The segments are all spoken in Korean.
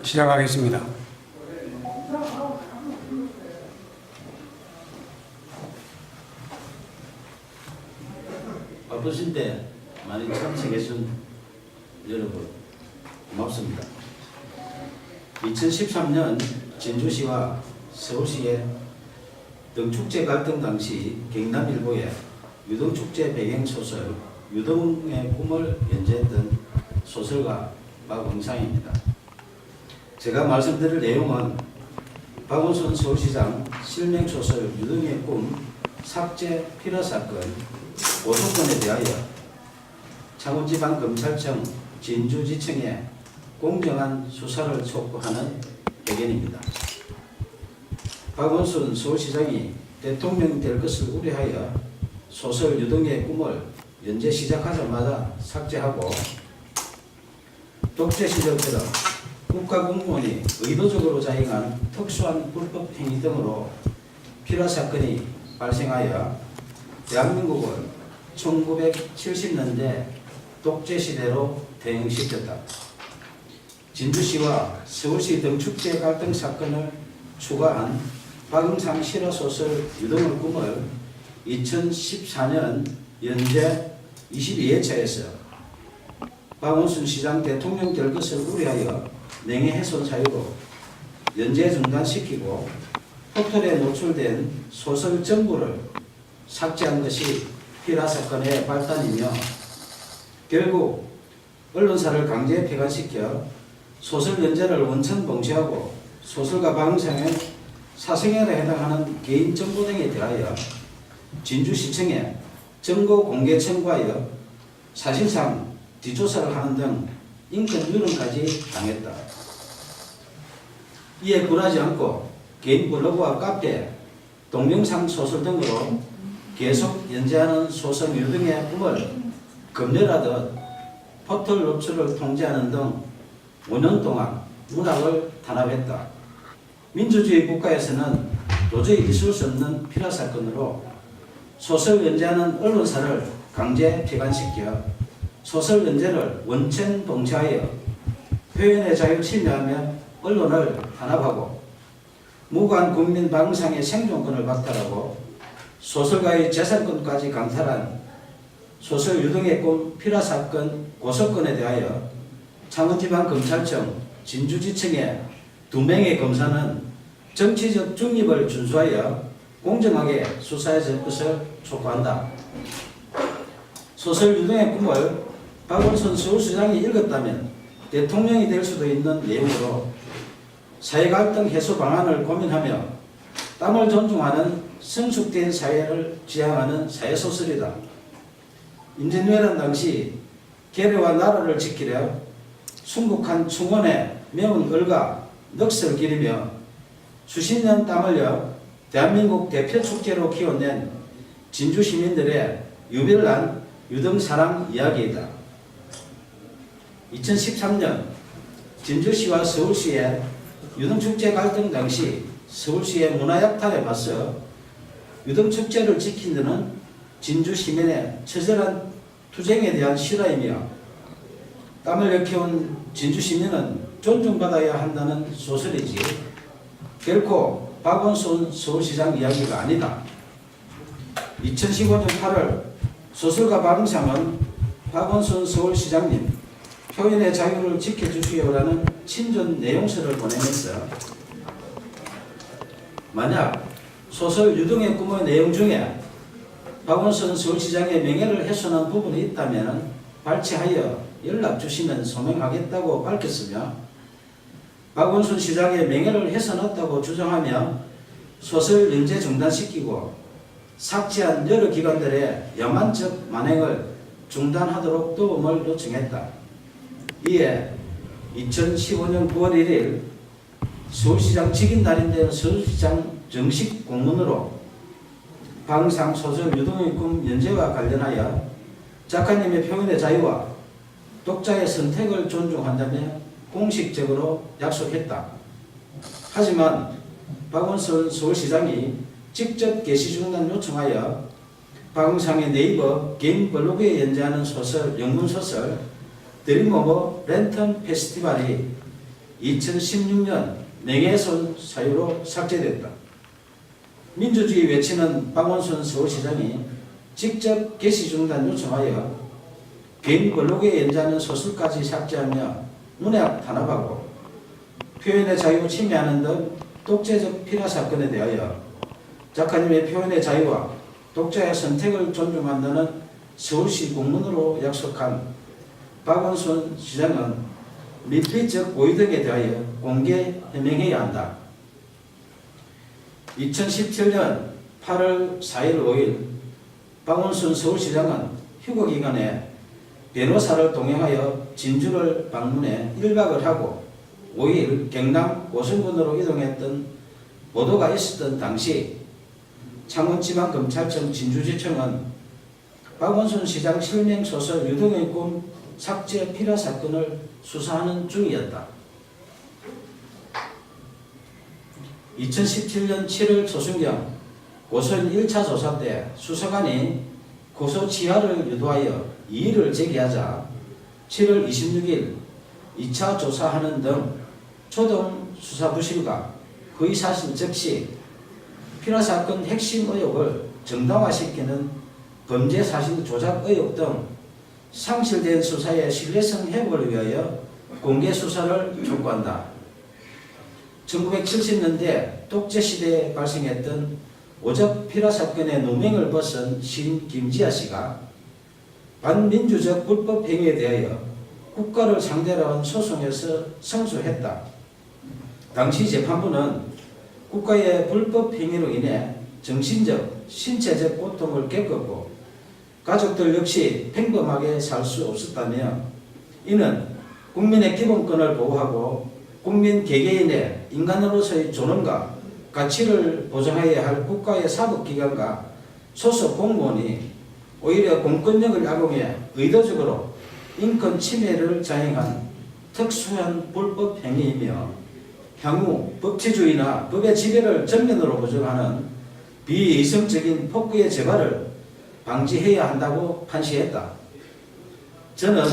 시작하겠습니다. 바쁘신데 많이 참석해준 여러분 고맙습니다. 2013년 진주시와 서울시의 등축제 갈등 당시 경남일보의 유등축제 배경소설 유등의 꿈을 연재했던 소설가 박응상입니다. 제가 말씀드릴 내용은 박원순 서울시장 실명소설 유등의 꿈 삭제 필화 사건 고소건에 대하여 창원지방검찰청 진주지청에 공정한 수사를 촉구하는 의견입니다. 박원순 서울시장이 대통령이 될 것을 우려하여 소설 유등의 꿈을 연재 시작하자마자 삭제하고 독재 시절처럼 국가공무원이 의도적으로 자행한 특수한 불법 행위 등으로 필화 사건이 발생하여 대한민국을 1970년대 독재 시대로 대응시켰다. 진주시와 서울시 등축제 갈등 사건을 추가한 박응상 실화소설 유등의 꿈을 2014년 연재 22회차에서 박원순 시장 대통령 될 것을 우려하여 명예훼손 사유로 연재 중단시키고 포털에 노출된 소설 전부를 삭제한 것이 필화 사건의 발단이며 결국 언론사를 강제 폐간시켜 소설 연재를 원천 봉쇄하고 소설가 박응상의 사생활에 해당하는 개인 정보 등에 대하여 진주시청에 정보 공개 청구하여 사실상 뒷조사를 하는 등 인권 유린까지 당했다. 이에 굴하지 않고 개인 블로그와 카페, 동영상 소설 등으로 계속 연재하는 소설 유등의 꿈을 검열하듯 포털 노출을 통제하는 등 5년 동안 문학을 탄압했다. 민주주의 국가에서는 도저히 있을 수 없는 필화 사건으로 소설 연재하는 언론사를 강제 폐간시켜 소설 연재를 원천 봉쇄하여 표현의 자유를 침해하며 언론을 탄압하고 무고한 국민 박응상의 생존권을 박탈하고 소설가의 재산권까지 강탈한 소설 유등의 꿈 필화 사건 고소건에 대하여 창원지방검찰청 진주지청의 2명의 검사는 정치적 중립을 준수하여 공정하게 수사해 줄 것을 촉구한다. 소설 유등의 꿈을 박원순 서울시장이 읽었다면 대통령이 될 수도 있는 내용으로 사회갈등 해소 방안을 고민하며 땀을 존중하는 성숙된 사회를 지향하는 사회소설이다. 임진왜란 당시 계례와 나라를 지키려 순국한 충원에 매운 얼과 넋을 기리며 수십 년 땀 흘려 대한민국 대표 축제로 키워낸 진주 시민들의 유별난 유등사랑 이야기이다. 2013년 진주시와 서울시의 유등축제 갈등 당시 서울시의 문화약탈에 맞서 유등축제를 지킨 데는 진주 시민의 처절한 투쟁에 대한 실화이며 땀을 일깨운 진주 시민은 존중받아야 한다는 소설이지 결코 박원순 서울시장 이야기가 아니다. 2015년 8월 소설가 박응상은 박원순 서울시장님 표현의 자유를 지켜주시오라는 친전 내용서를 보내면서 만약 소설 유등의 꿈의 내용 중에 박원순 서울시장의 명예를 훼손한 부분이 있다면 발췌하여 연락 주시면 소명하겠다고 밝혔으며 박원순 시장의 명예를 훼손했다고 주장하며 소설 연재 중단시키고 삭제한 여러 기관들의 야만적 만행을 중단하도록 도움을 요청했다. 이에 2015년 9월 1일 서울시장 직인 날인데 서울시장 정식 공문으로 박응상 소설 유등의 꿈 연재와 관련하여 작가님의 표현의 자유와 독자의 선택을 존중한다며 공식적으로 약속했다. 하지만 박원순 서울시장이 직접 게시 중단 요청하여 박응상의 네이버 개인 블로그에 연재하는 소설, 영문소설 드림오버 랜턴 페스티벌이 2016년 명예훼손 사유로 삭제됐다. 민주주의 외치는 박원순 서울시장이 직접 게시 중단 요청하여 개인 블로그에 연재하는 소설까지 삭제하며 문학 탄압하고 표현의 자유 침해하는 등 독재적 피라 사건에 대하여 작가님의 표현의 자유와 독자의 선택을 존중한다는 서울시 공문으로 약속한 박원순 시장은 밀폐적 고의 등에 대하여 공개 해명해야 한다. 2017년 8월 4일 5일 박원순 서울시장은 휴거기간에 변호사를 동행하여 진주를 방문해 1박을 하고 5일 경남 고성군으로 이동했던 보도가 있었던 당시 창원지방검찰청 진주지청은 박원순 시장 실명소설 유동의 꿈 삭제 피라 사건을 수사하는 중이었다. 2017년 7월 초순경 고소인 1차 조사 때 수사관이 고소 취하를 유도하여 이의를 제기하자 7월 26일 2차 조사하는 등 초동 수사 부실과 거의 사실 적시 피라 사건 핵심 의혹을 정당화시키는 범죄 사실 조작 의혹 등 상실된 수사의 신뢰성 회복을 위하여 공개 수사를 촉구한다. 1970년대 독재시대에 발생했던 오적 피라 사건의 누명을 벗은 시인 김지아 씨가 반민주적 불법 행위에 대하여 국가를 상대로 한 소송에서 승소했다. 당시 재판부는 국가의 불법 행위로 인해 정신적, 신체적 고통을 겪었고 가족들 역시 평범하게 살 수 없었다며 이는 국민의 기본권을 보호하고 국민 개개인의 인간으로서의 존엄과 가치를 보장해야 할 국가의 사법기관과 소속 공무원이 오히려 공권력을 악용해 의도적으로 인권 침해를 자행한 특수한 불법 행위이며 향후 법치주의나 법의 지배를 전면으로 부정하는 비이성적인 폭구의 재발을 방지해야 한다고 판시했다. 저는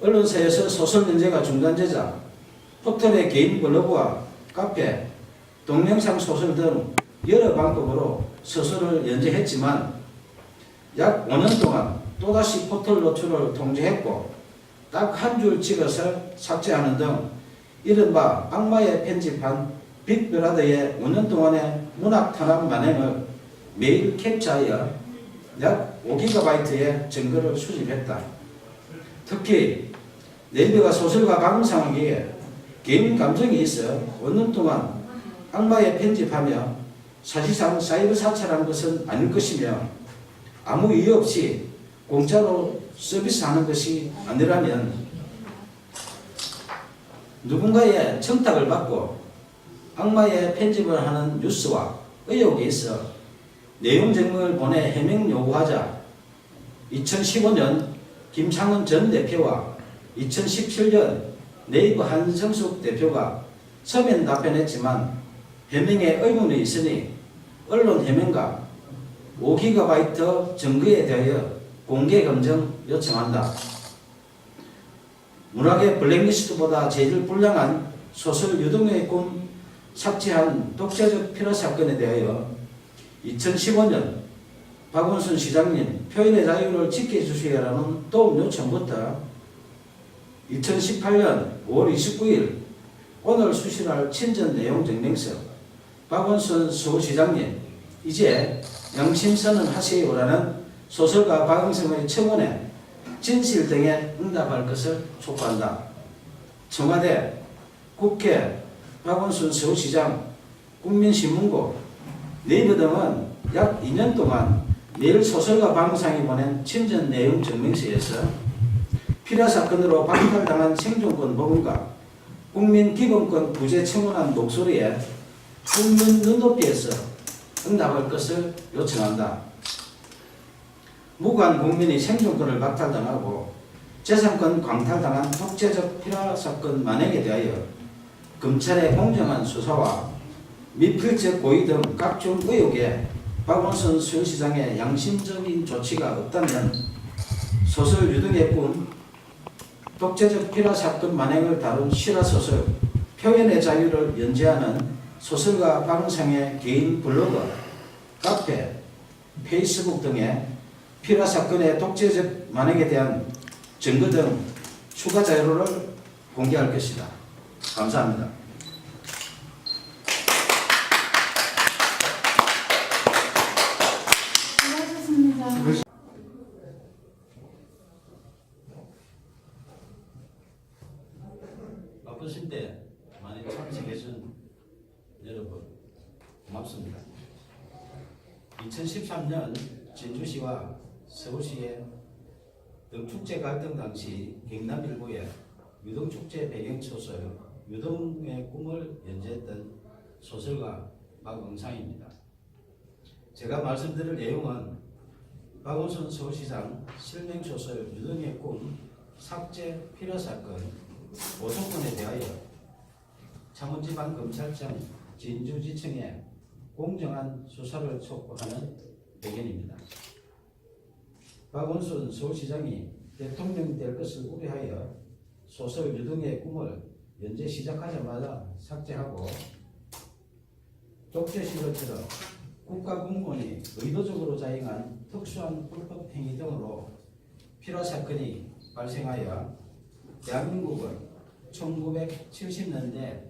언론사에서 소설 연재가 중단되자 포털의 개인 블로그와 카페, 동영상 소설 등 여러 방법으로 소설을 연재했지만 약 5년 동안 또다시 포털 노출을 통제했고 딱 한 줄 찍어서 삭제하는 등 이른바 악마의 편집한 빅브라더의 5년 동안의 문학 탄압 만행을 매일 캡처하여 약 5GB의 증거를 수집했다. 특히 네이버가 소설가 방송하기에 개인 감정이 있어 5년 동안 악마의 편집하며 사실상 사이버 사찰한 것은 아닐 것이며 아무 이유 없이 공짜로 서비스하는 것이 아니라면 누군가의 청탁을 받고 악마의 편집을 하는 뉴스와 의혹이 있어 내용 증명을 보내 해명 요구하자 2015년 김창원 전 대표와 2017년 네이버 한성숙 대표가 서면 답변했지만 해명에 의문이 있으니 언론 해명과 5GB 증거에 대하여 공개 검증 요청한다. 문학의 블랙리스트보다 제일 불량한 소설 유동의 꿈 삭제한 독재적 피라 사건에 대하여 2015년 박원순 시장님 표현의 자유를 지켜주시라는 도움 요청부터 2018년 5월 29일 오늘 수신할 친전 내용 증명서 박원순 서울시장님 이제 양심선언 하세요라는 소설가 박응성의 청원에 진실 등에 응답할 것을 촉구한다. 청와대, 국회, 박원순 서울시장, 국민신문고, 네이버 등은 약 2년 동안 매일 소설가 박응성이 보낸 친전 내용 증명서에서 피라 사건으로 박탈당한 생존권 보험과 국민 기본권 부재 청원한 목소리에 국민 눈높이에서 응답할 것을 요청한다. 무관 국민이 생존권을 박탈당하고 재산권 광탈당한 독재적 피라 사건 만행에 대하여 검찰의 공정한 수사와 미필적 고의 등 각종 의혹에 박원순 서울시장의 양심적인 조치가 없다면 소설 유등의 꿈 독재적 피라 사건 만행을 다룬 실화소설 표현의 자유를 연재하는 소설가 박은상의 개인 블로그, 카페, 페이스북 등에 피라 사건의 독재적 만행에 대한 증거 등 추가 자료를 공개할 것이다. 감사합니다. 수고하셨습니다. 바쁘신데 많이 참석해준 여러분 고맙습니다. 2013년 진주시와 서울시의 등축제 갈등 당시 경남일보의 유등축제 배경소설 유등의 꿈을 연재했던 소설가 박응상입니다. 제가 말씀드릴 내용은 박원순 서울시장 실명소설 유등의 꿈 삭제 필요 사건 오속건에 대하여 창원지방검찰청 진주지청에 공정한 수사를 촉구하는 배경입니다. 박원순 서울시장이 대통령이 될 것을 우려하여 소설 유등의 꿈을 연재 시작하자마자 삭제하고 독재시로처럼 국가공무원이 의도적으로 자행한 특수한 불법 행위 등으로 필요 사건이 발생하여 대한민국은 1970년대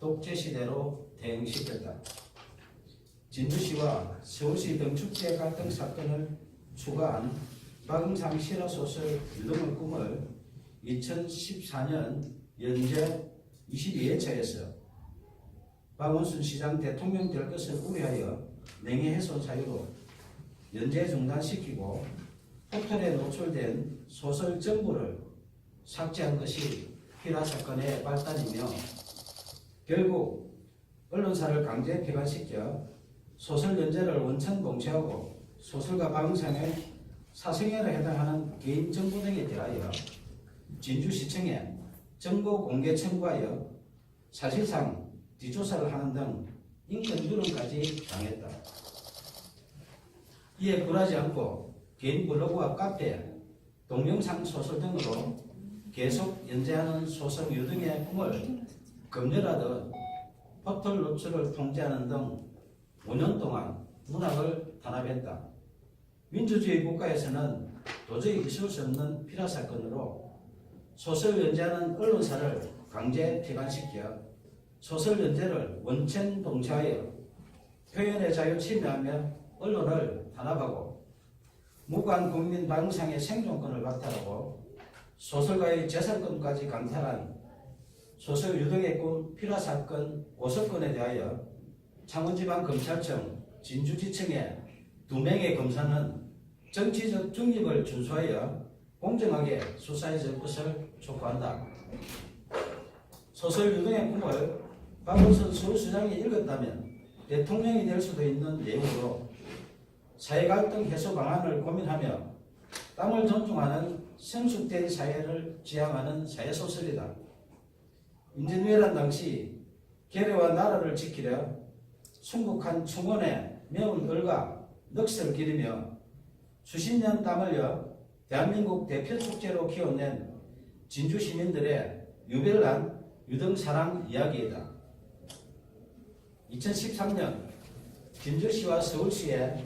독재시대로 대응시켰다. 진주시와 서울시 등축제 갈등 사건을 추가한 박응상 실화소설 유등의 꿈을 2014년 연재 22회차에서 박원순 시장 대통령 될 것을 우려하여 명예훼손 사유로 연재 중단시키고 포털에 노출된 소설 전부를 삭제한 것이 필화 사건의 발단이며 결국 언론사를 강제 폐간시켜 소설 연재를 원천 봉쇄하고 소설가 박응상의 사생활에 해당하는 개인 정보 등에 대하여 진주시청에 정보 공개 청구하여 사실상 뒷조사를 하는 등 인권 누름까지 당했다. 이에 굴하지 않고 개인 블로그와 카페, 동영상 소설 등으로 계속 연재하는 소설 유등의 꿈을 검열하듯 포털 노출을 통제하는 등 5년 동안 문학을 탄압했다. 민주주의 국가에서는 도저히 있을 수 없는 필화 사건으로 소설 연재하는 언론사를 강제 폐간시켜 소설 연재를 원천 봉쇄하여 표현의 자유 침해하며 언론을 탄압하고 무관 국민 박응상의 생존권을 박탈하고 소설가의 재산권까지 강탈한 소설 유등의 꿈 필화 사건 오속건에 대하여 창원지방검찰청 진주지청의 2명의 검사는 정치적 중립을 준수하여 공정하게 수사해 줄 것을 촉구한다. 소설 유등의 꿈을 박원순 서울시장이 읽었다면 대통령이 될 수도 있는 내용으로 사회갈등 해소 방안을 고민하며 땀을 존중하는 성숙된 사회를 지향하는 사회소설이다. 임진왜란 당시 계례와 나라를 지키려 순국한 충원에 매운 을과 넋을 기리며 수십 년 땀 흘려 대한민국 대표 축제로 키워낸 진주 시민들의 유별난 유등 사랑 이야기이다. 2013년 진주시와 서울시의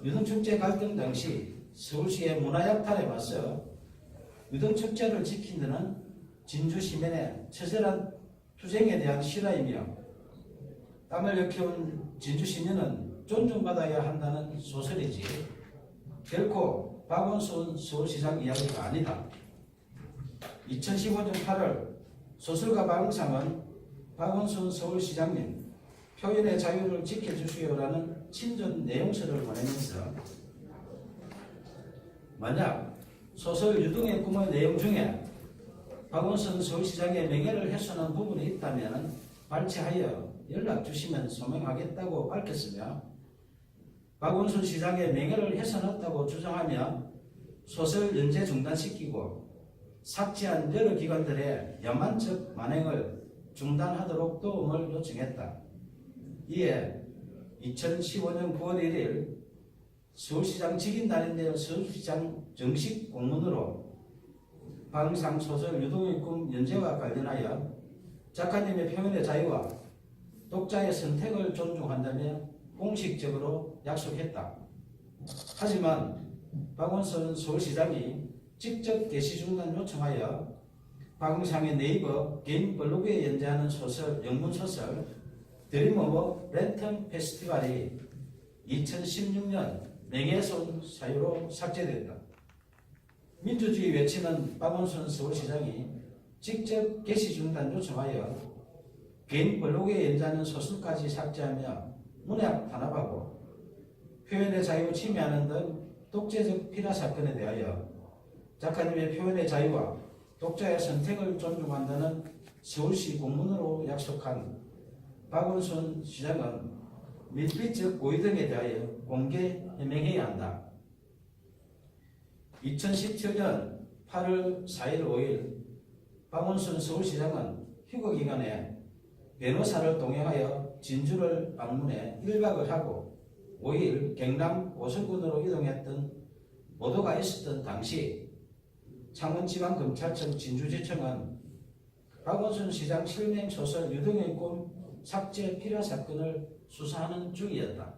유등축제 갈등 당시 서울시의 문화약탈에 맞서 유등축제를 지킨 데는 진주 시민의 처절한 투쟁에 대한 실화이며 땀을 흘려키운 진주 시민은 존중받아야 한다는 소설이지 결코 박원순 서울시장 이야기가 아니다. 2015년 8월 소설가 박응상은 박원순 서울시장님 표현의 자유를 지켜주시오라는 친전 내용서를 보내면서 만약 소설 유등의 꿈의 내용 중에 박원순 서울시장의 명예를 훼손한 부분이 있다면 발췌하여 연락 주시면 소명하겠다고 밝혔으며 박원순 시장의 명예를 훼손했다고 주장하며 소설 연재 중단시키고 삭제한 여러 기관들의 야만적 만행을 중단하도록 도움을 요청했다. 이에 2015년 9월 1일 서울시장 직인날인데 서울시장 정식 공문으로 방상 소설 유동의 꿈 연재와 관련하여 작가님의 표현의 자유와 독자의 선택을 존중한다며 공식적으로 약속했다. 하지만 박원순 서울시장이 직접 게시 중단 요청하여 박응상의 네이버 개인 블로그에 연재하는 소설, 영문소설 드림 오브 랜턴 페스티벌이 2016년 명예훼손 사유로 삭제됐다. 민주주의 외치는 박원순 서울시장이 직접 게시 중단 요청하여 개인 블로그에 연재하는 소설까지 삭제하며 문학 탄압하고 표현의 자유 침해하는 등 독재적 피라 사건에 대하여 작가님의 표현의 자유와 독자의 선택을 존중한다는 서울시 공문으로 약속한 박원순 시장은 밀비적 고의 등에 대하여 공개 해명해야 한다. 2017년 8월 4일 5일 박원순 서울시장은 휴거기간에 변호사를 동행하여 진주를 방문해 1박을 하고 5일 경남 오성군으로 이동했던 보도가 있었던 당시 창원지방검찰청 진주지청은 박원순 시장 실명 소설 유동의 꿈 삭제 필요 사건을 수사하는 중이었다.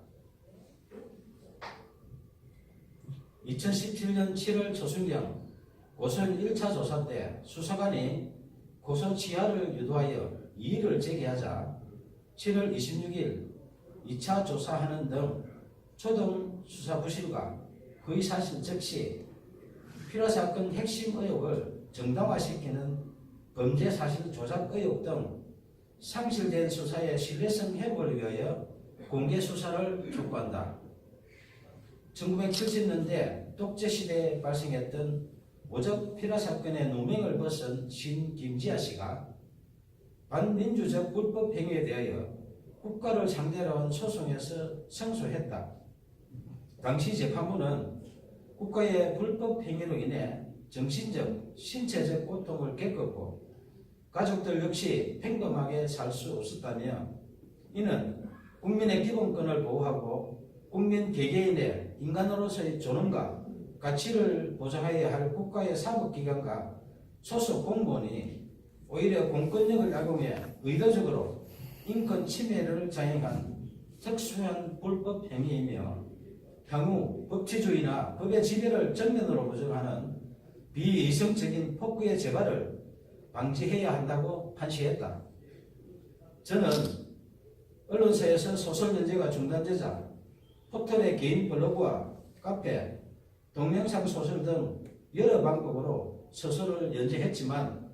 2017년 7월 초순경 고선 1차 조사 때 수사관이 고소 취하를 유도하여 이의를 제기하자 7월 26일 2차 조사하는 등 초동 수사 부실과 거의 사실 즉시 필요 사건 핵심 의혹을 정당화시키는 범죄 사실 조작 의혹 등 상실된 수사의 신뢰성 회복을 위하여 공개 수사를 촉구한다. 1970년대 독재시대에 발생했던 오적 필화 사건의 누명을 벗은 신 김지아 씨가 반민주적 불법 행위에 대하여 국가를 상대로 한 소송에서 승소했다. 당시 재판부는 국가의 불법 행위로 인해 정신적, 신체적 고통을 겪었고 가족들 역시 평범하게 살 수 없었다며 이는 국민의 기본권을 보호하고 국민 개개인의 인간으로서의 존엄과 가치를 보장해야 할 국가의 사법기관과 소속 공무원이 오히려 공권력을 악용해 의도적으로 인권 침해를 자행한 특수한 불법 행위이며 향후 법치주의나 법의 지배를 전면으로 부정하는 비이성적인 폭구의 재발을 방지해야 한다고 판시했다. 저는 언론사에서 소설 연재가 중단되자 포털의 개인 블로그와 카페, 동영상 소설 등 여러 방법으로 소설을 연재했지만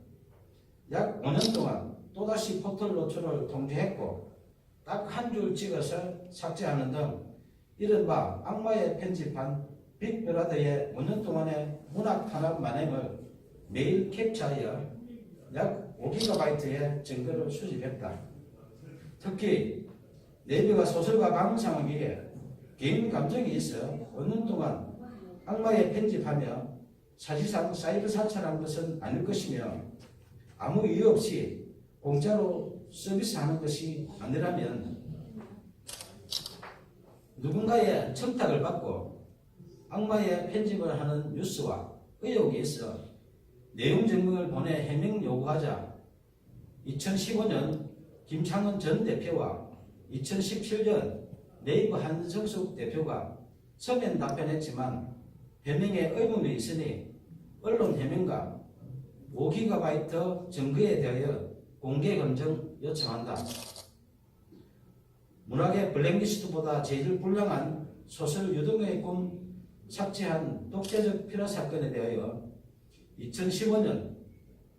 약 5년 동안 또다시 포털 노출을 통제했고 딱 한 줄 찍어서 삭제하는 등 이른바 악마의 편집한 빅브라더의 5년 동안의 문학 탄압 만행을 매일 캡처하여 약 5GB의 증거를 수집했다. 특히 네이버가 소설가 방상에게 개인 감정이 있어 5년 동안 악마의 편집하며 사실상 사이버 사찰한 것은 아닐 것이며 아무 이유 없이 공짜로 서비스하는 것이 아니라면 누군가의 청탁을 받고 악마의 편집을 하는 뉴스와 의혹이 있어 내용 증명을 보내 해명 요구하자 2015년 김창원 전 대표와 2017년 네이버 한성숙 대표가 서면 답변했지만 해명에 의문이 있으니 언론 해명과 5GB 증거에 대하여 공개 검증 요청한다. 문학의 블랙리스트보다 제일 불량한 소설 유동의 꿈 삭제한 독재적 필화 사건에 대하여 2015년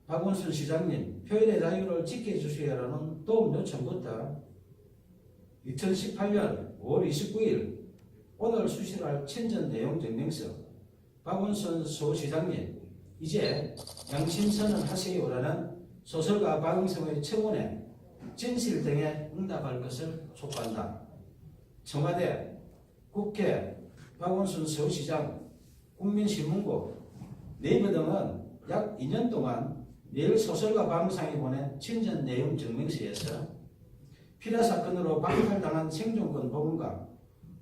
박원순 시장님 표현의 자유를 지켜주시라는 도움 요청부터 2018년 5월 29일 오늘 수시할 친전 내용 증명서 박원순 서울시장님 이제 양심선언 하세요라는 소설가 박응성의 청원에 진실 등에 응답할 것을 촉구한다. 청와대, 국회, 박원순 서울시장, 국민신문고, 네이버 등은 약 2년 동안 매일 소설가 박응상이 보낸 친전 내용 증명서에서 필화 사건으로 박탈당한 생존권 복원과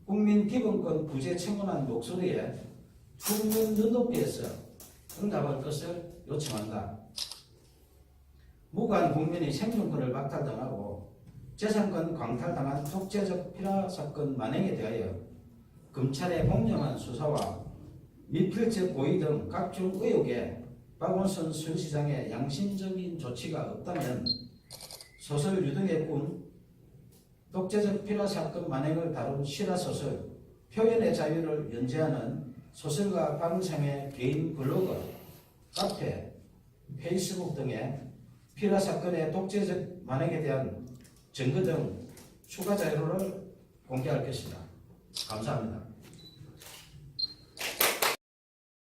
국민 기본권 구제 청원한 목소리에 국민 눈높이에서 응답할 것을 요청한다. 무고한 국민이 생존권을 박탈당하고 재산권 광탈당한 독재적 피라 사건 만행에 대하여 검찰의 공정한 수사와 미필적 고의 등 각종 의혹에 박원순 서울시장의 양심적인 조치가 없다면 소설 유등의 꿈, 독재적 피라 사건 만행을 다룬 실화소설 표현의 자유를 연재하는 소설가 박은상의 개인 블로그, 카페, 페이스북 등에 피라 사건의 독재적 만행에 대한 증거 등 추가 자료를 공개할 것이다. 감사합니다.